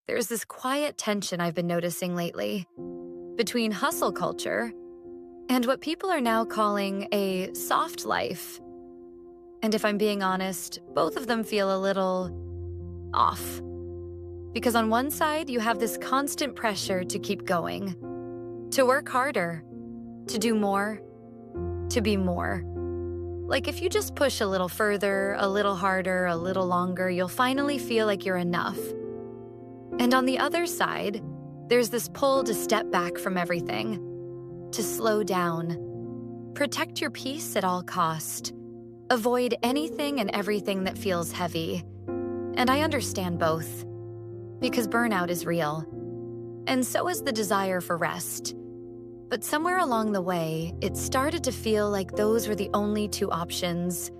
there's this quiet tension I've been noticing lately between hustle culture and what people are now calling a soft life. And if I'm being honest, both of them feel a little off. Because on one side, you have this constant pressure to keep going, to work harder, to do more, to be more. Like if you just push a little further, a little harder, a little longer, you'll finally feel like you're enough. And on the other side, there's this pull to step back from everything, to slow down, protect your peace at all cost, avoid anything and everything that feels heavy. And I understand both, because burnout is real, and so is the desire for rest. But somewhere along the way, it started to feel like those were the only two options.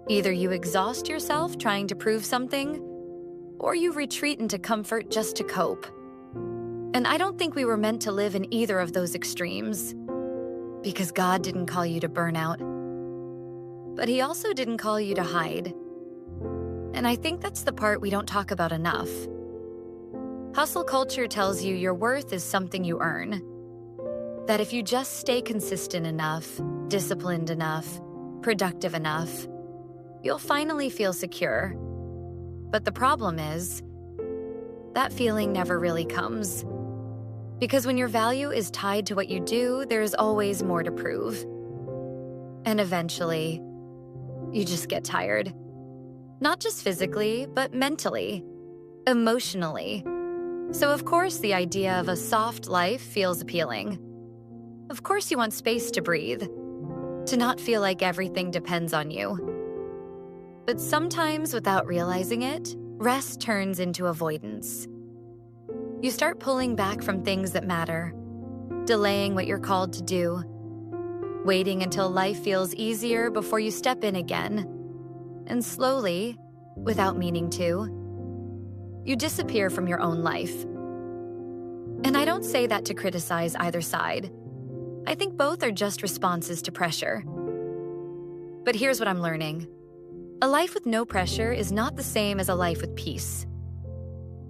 Either you exhaust yourself trying to prove something, or you retreat into comfort just to cope. And I don't think we were meant to live in either of those extremes, because God didn't call you to burnout. But He also didn't call you to hide. And I think that's the part we don't talk about enough. Hustle culture tells you your worth is something you earn. That if you just stay consistent enough, disciplined enough, productive enough, you'll finally feel secure. But the problem is, that feeling never really comes. Because when your value is tied to what you do, there's always more to prove. And eventually, you just get tired. Not just physically, but mentally, emotionally. So of course the idea of a soft life feels appealing. Of course you want space to breathe, to not feel like everything depends on you. But sometimes without realizing it, rest turns into avoidance. You start pulling back from things that matter, delaying what you're called to do, waiting until life feels easier before you step in again. And slowly, without meaning to, you disappear from your own life. And I don't say that to criticize either side. I think both are just responses to pressure. But here's what I'm learning. A life with no pressure is not the same as a life with peace.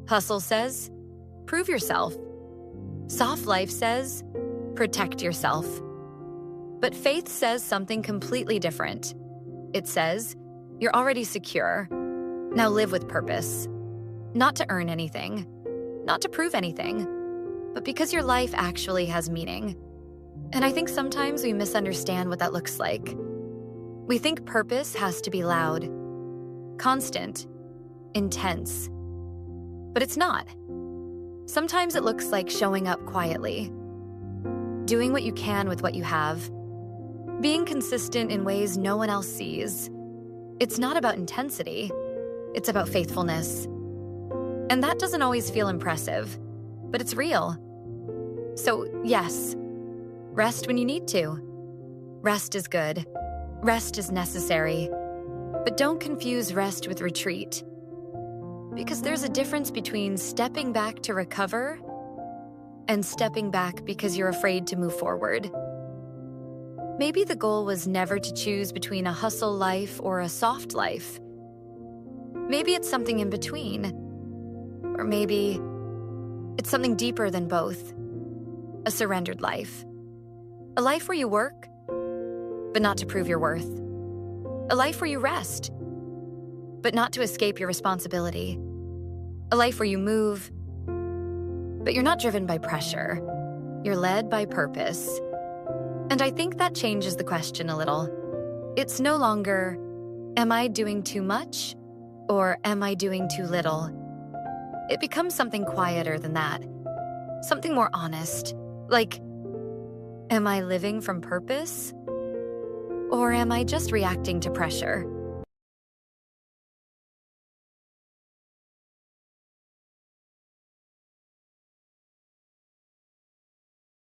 Hustle says, prove yourself. Soft life says, protect yourself. But faith says something completely different. It says, you're already secure. Now live with purpose. Not to earn anything, not to prove anything, but because your life actually has meaning. And I think sometimes we misunderstand what that looks like. We think purpose has to be loud, constant, intense. But it's not. Sometimes it looks like showing up quietly, doing what you can with what you have, being consistent in ways no one else sees. It's not about intensity, it's about faithfulness. And that doesn't always feel impressive, but it's real. So yes, rest when you need to. Rest is good. Rest is necessary. But don't confuse rest with retreat. Because there's a difference between stepping back to recover and stepping back because you're afraid to move forward. Maybe the goal was never to choose between a hustle life or a soft life. Maybe it's something in between. Or maybe it's something deeper than both. A surrendered life. A life where you work, but not to prove your worth. A life where you rest, but not to escape your responsibility. A life where you move, but you're not driven by pressure. You're led by purpose. And I think that changes the question a little. It's no longer, am I doing too much or am I doing too little? It becomes something quieter than that. Something more honest. Like, am I living from purpose? Or am I just reacting to pressure?